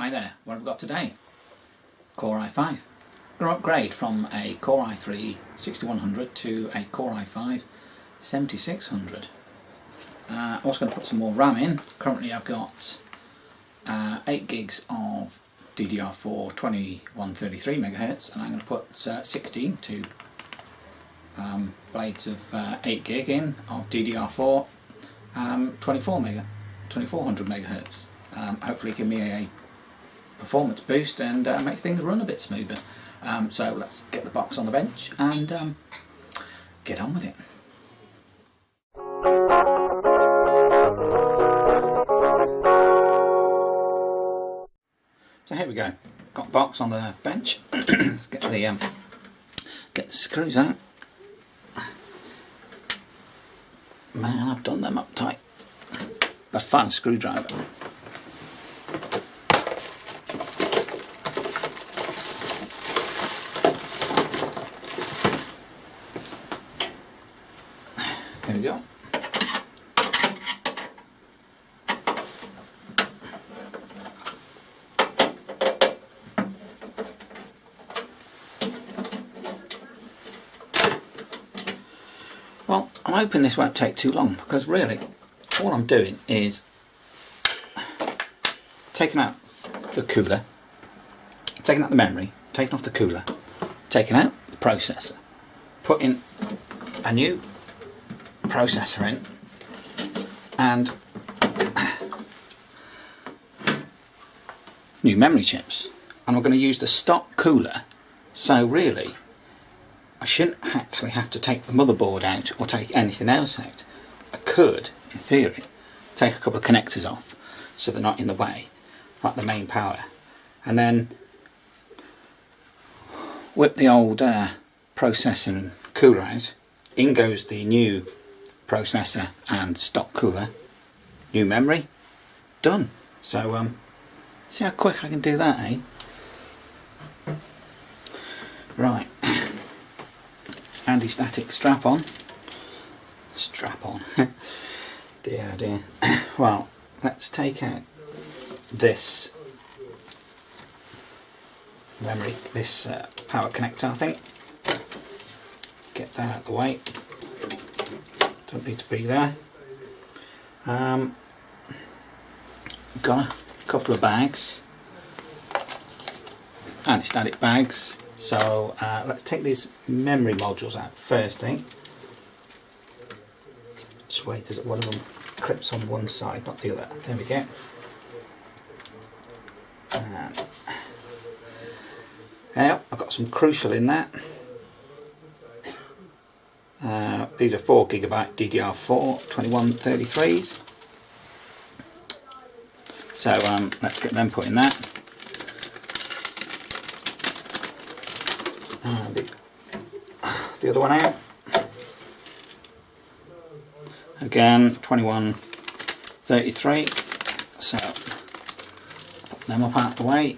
Hi there, what have we got today? Core i5. Going to upgrade from a Core i3 6100 to a Core i5 7600. Also going to put some more RAM in. Currently I've got 8 gigs of DDR4 2133 MHz, and I'm going to put 16 blades of 8 gig in of DDR4 2400 MHz. Hopefully give me a performance boost and make things run a bit smoother. So let's get the box on the bench and get on with it. So here we go. Got the box on the bench. Let's get the screws out. Man, I've done them up tight. But find a screwdriver. Here we go. Well, I'm hoping this won't take too long, because really all I'm doing is taking out the cooler, taking out the memory, taking off the cooler, taking out the processor, putting a new processor in, and new memory chips, and I'm going to use the stock cooler. So really I shouldn't actually have to take the motherboard out or take anything else out. I could, in theory, take a couple of connectors off so they're not in the way, like the main power, and then whip the old processor and cooler out. In goes the new processor and stock cooler, new memory, done. So see how quick I can do that, eh? Right. Anti-static strap on. Dear, oh dear. Well, let's take out this memory, this power connector, I think. Get that out of the way. Don't need to be there. Got a couple of bags, anti-static bags. So let's take these memory modules out first, eh? Just wait, there's one of them clips on one side, not the other. There we go. Yeah, I've got some Crucial in that. These are 4GB DDR4 2133s. So let's get them put in that. The other one out. Again, 2133. So put them up out the way.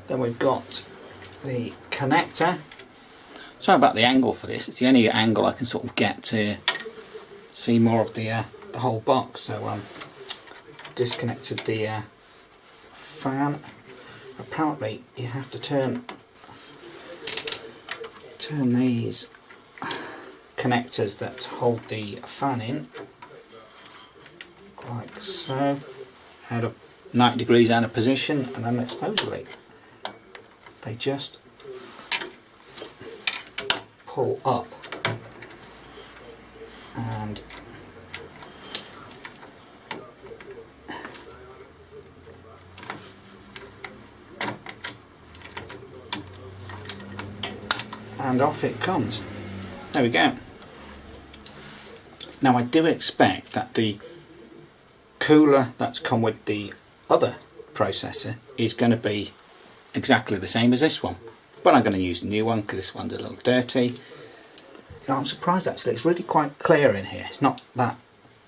Then we've got the connector. Sorry about the angle for this. It's the only angle I can sort of get to see more of the whole box. So disconnected the fan. Apparently you have to turn these connectors that hold the fan in like so, out of 90 degrees out of position, and then supposedly they just pull up and off it comes. There we go. Now I do expect that the cooler that's come with the other processor is going to be exactly the same as this one, but I'm going to use the new one because this one's a little dirty. You know, I'm surprised actually, it's really quite clear in here. It's not that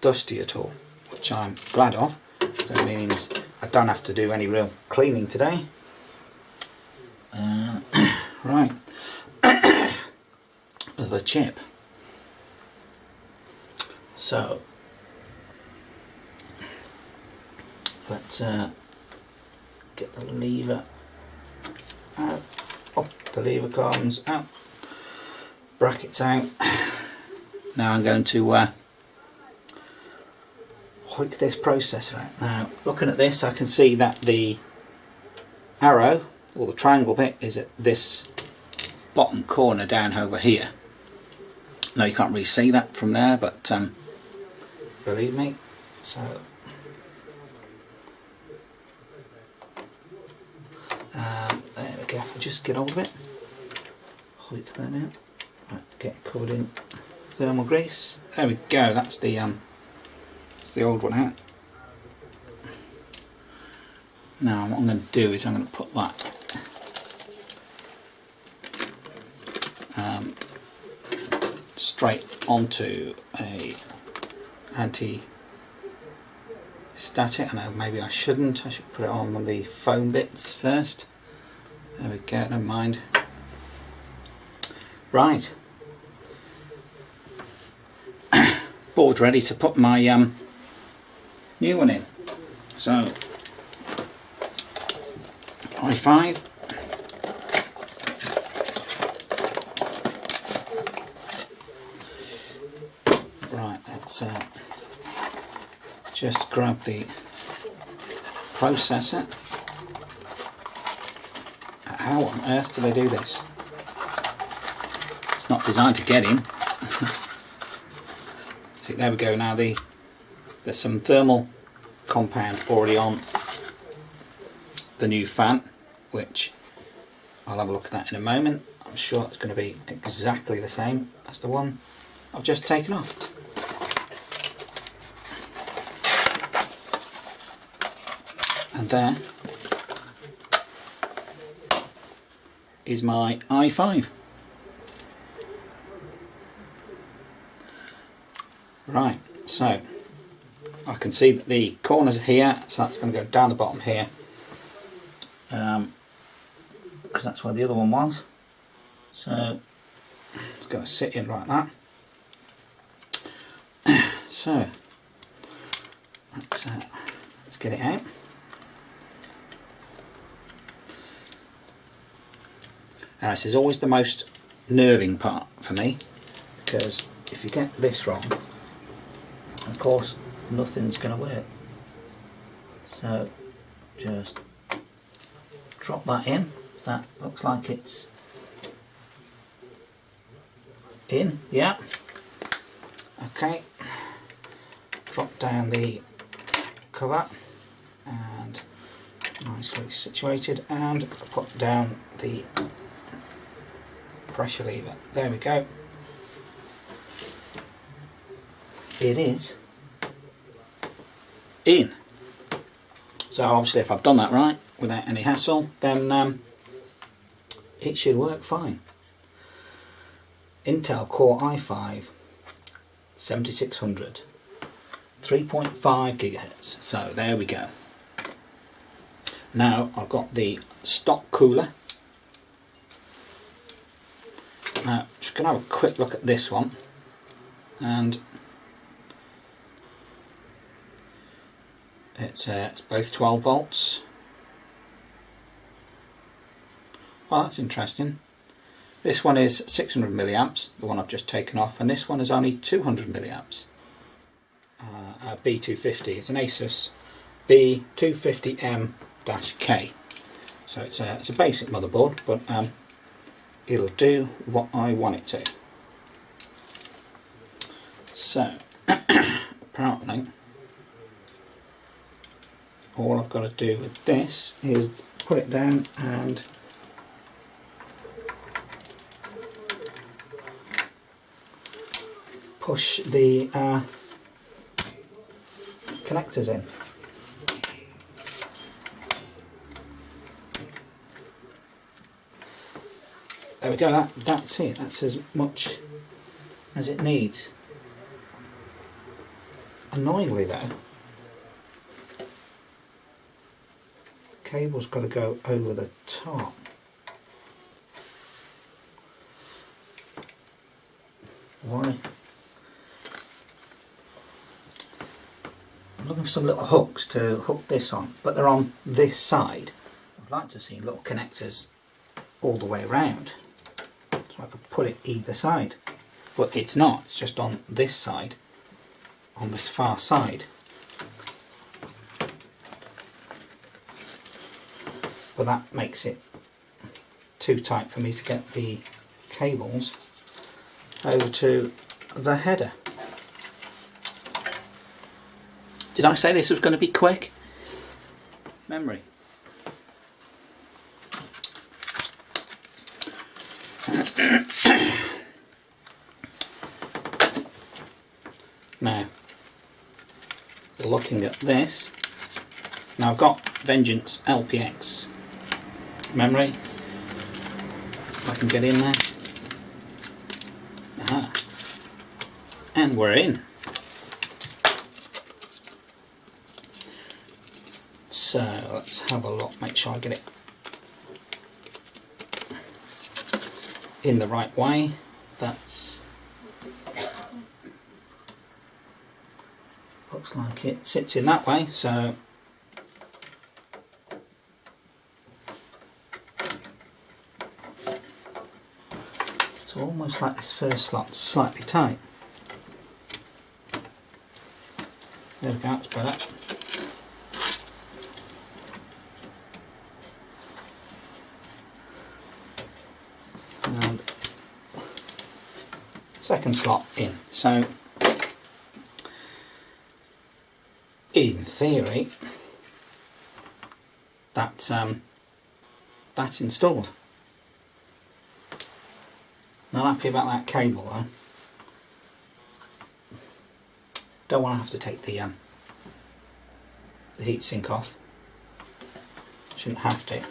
dusty at all, which I'm glad of. That means I don't have to do any real cleaning today. Right. The chip. So let's get the lever out. Up the lever comes out. Brackets out. Now I'm going to hook this processor out. Now looking at this, I can see that the arrow or the triangle bit is at this bottom corner down over here. Now you can't really see that from there, but believe me. So there we go. If I just get hold of it, hook that out. Right, get it covered in thermal grease. There we go. That's the old one out. Now what I'm going to do is I'm going to put that straight onto a anti-static. I know maybe I shouldn't. I should put it on one of the foam bits first. There we go. Never mind. Right. Board ready to put my new one in. So i5. Right, let's just grab the processor. How on earth do they do this? It's not designed to get in. See, there we go. Now there's some thermal compound already on the new fan, which I'll have a look at that in a moment. I'm sure it's going to be exactly the same as the one I've just taken off. And there is my i5. Right, so I can see that the corners are here, so that's going to go down the bottom here, because that's where the other one was. So it's going to sit in like that. So let's get it out. Now this is always the most nerving part for me, because if you get this wrong, of course nothing's going to work. So just drop that in. That looks like it's in, yeah. Okay, drop down the cover and nicely situated, and put down the pressure lever. There we go. It is in. So obviously if I've done that right without any hassle, then it should work fine. Intel Core i5 7600, 3.5 gigahertz. So there we go. Now I've got the stock cooler. Now just going to have a quick look at this one, and it's both 12 volts. Well, that's interesting. This one is 600 milliamps, the one I've just taken off, and this one is only 200 milliamps. B250. It's an Asus B250M-K. So it's a basic motherboard, but it'll do what I want it to. So apparently all I've got to do with this is put it down and push the connectors in. There we go, that's it. That's as much as it needs. Annoyingly though, cable's got to go over the top. Why? I'm looking for some little hooks to hook this on, but they're on this side, like to see little connectors all the way around, so I could put it either side, but it's not, it's just on this side, on this far side. But that makes it too tight for me to get the cables over to the header. Did I say this was going to be quick? Memory. Now, looking at this, now I've got Vengeance LPX memory, if I can get in there. Aha. And we're in. So let's have a look, make sure I get it in the right way. That's, looks like it sits in that way, so it's almost like this first slot's slightly tight. There we go, that's better. And second slot in. So in theory that's installed. Not happy about that cable though. Don't want to have to take the heatsink off. Shouldn't have to.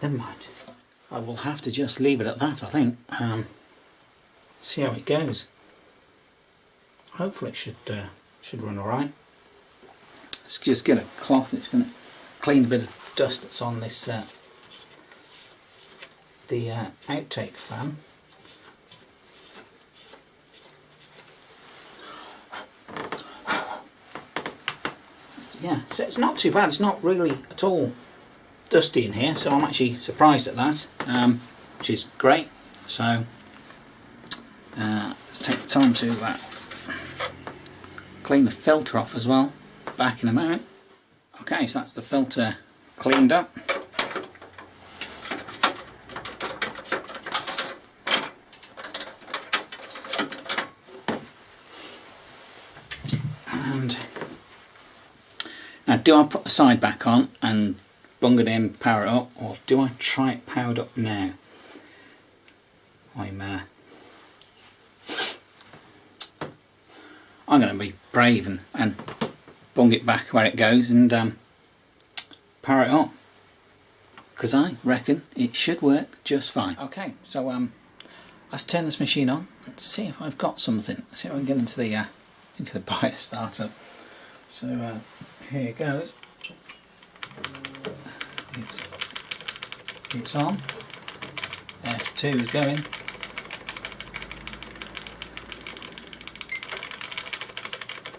Never mind. I will have to just leave it at that, I think. See how it goes. Hopefully it should run alright. Let's just get a cloth. It's going to clean a bit of dust that's on this the outtake fan. Yeah, so it's not too bad. It's not really at all dusty in here, so I'm actually surprised at that, which is great. So let's take the time to clean the filter off as well. Back in a moment. Okay, so that's the filter cleaned up. And now, do I put the side back on and bung it in, power it up, or do I try it powered up now? I'm going to be brave and bung it back where it goes and power it up, because I reckon it should work just fine. Okay, so let's turn this machine on and see if I've got something. Let's see if I can get into the bias startup. So here it goes. It's on. F2 is going.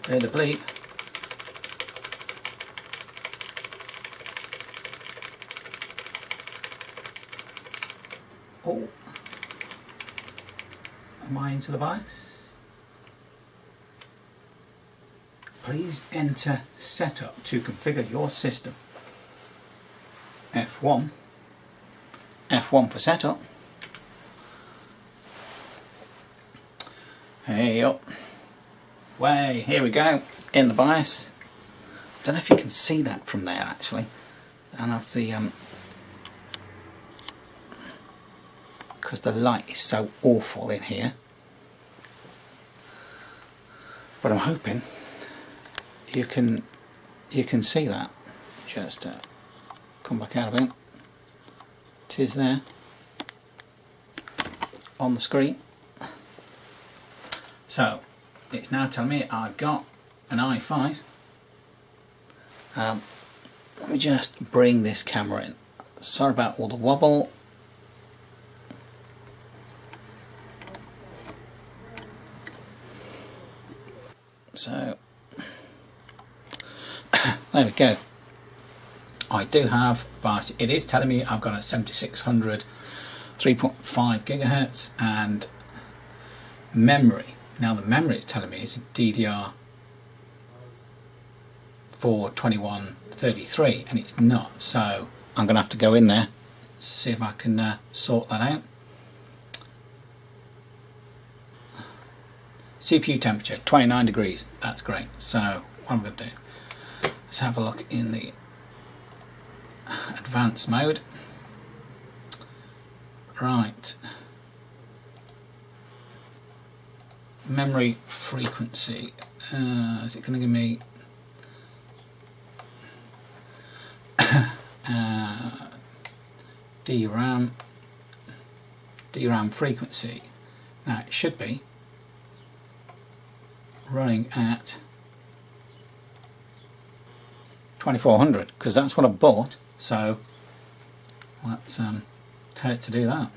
Heard a bleep. Oh, am I into the bias? Please enter setup to configure your system. F1. F1 for setup. Hey up. Way, here we go. In the bias. Don't know if you can see that from there actually. And of the because the light is so awful in here, but I'm hoping you can see that. Just come back out of it. It is there on the screen. So it's now telling me I've got an i5. Let me just bring this camera in. Sorry about all the wobble. So there we go. I do have, but it is telling me I've got a 7600 3.5 gigahertz and memory. Now the memory it's telling me is a DDR4 2133 and it's not, so I'm going to have to go in there, see if I can sort that out. CPU temperature 29 degrees, that's great. So what I'm going to do, let's have a look in the advanced mode. Right, memory frequency, is it going to give me DRAM frequency? Now it should be running at 2400 because that's what I bought, so let's tell it to do that.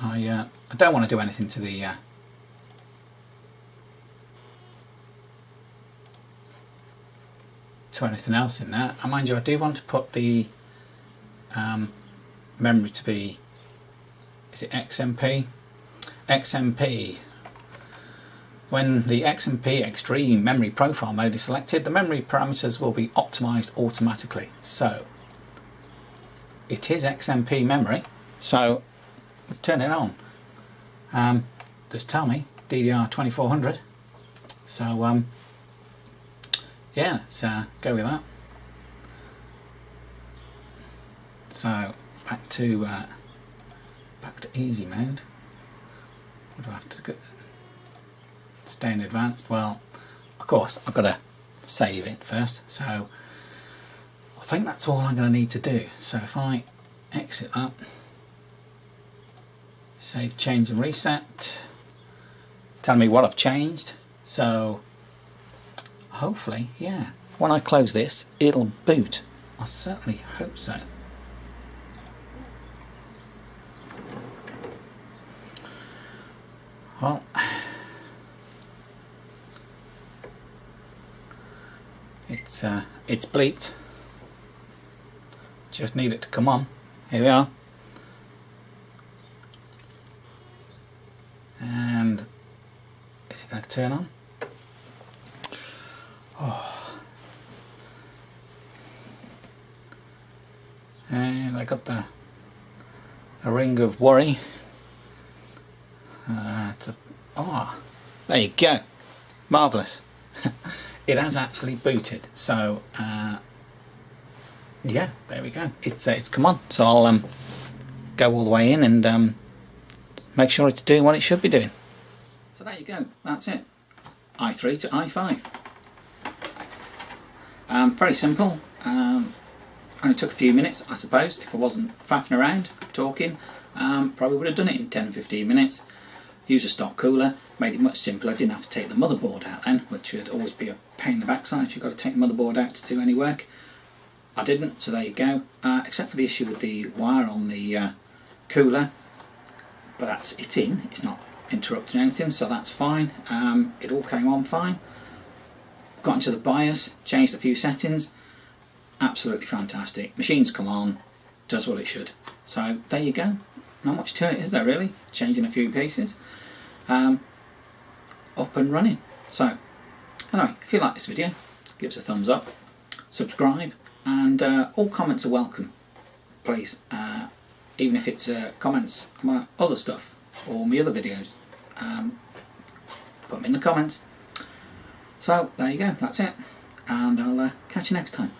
I don't want to do anything to the to anything else in there. And mind you, I do want to put the memory to be, is it XMP? XMP. When the XMP Extreme Memory Profile mode is selected, the memory parameters will be optimized automatically. So it is XMP memory, so let's turn it on. Just tell me DDR 2400, so yeah, let's go with that. So back to easy mode. What do I have to go? Stay in advanced. Well, of course I've got to save it first, so I think that's all I'm going to need to do. So if I exit that, save, change and reset, tell me what I've changed. So hopefully, yeah, when I close this it'll boot. I certainly hope so. Well, it's bleeped. Just need it to come on. Here we are. And is it going to turn on? Oh. And I got the ring of worry. There you go. Marvellous. It has actually booted. So yeah, there we go. It's come on. So I'll go all the way in and make sure it's doing what it should be doing. So there you go. That's it. i3 to i5. Very simple. Only took a few minutes, I suppose. If I wasn't faffing around talking, probably would have done it in 10-15 minutes. Use a stock cooler, made it much simpler. I didn't have to take the motherboard out then, which would always be a pain in the backside if you've got to take the motherboard out to do any work. I didn't, so there you go. Except for the issue with the wire on the cooler, but it's in. It's not interrupting anything, so that's fine. It all came on fine. Got into the BIOS, changed a few settings. Absolutely fantastic. Machine's come on, does what it should. So there you go. Not much to it, is there really? Changing a few pieces. Up and running. So anyway, if you like this video, give us a thumbs up, subscribe, and all comments are welcome, please. Even if it's comments on my other stuff or my other videos, put them in the comments. So there you go, that's it, and I'll catch you next time.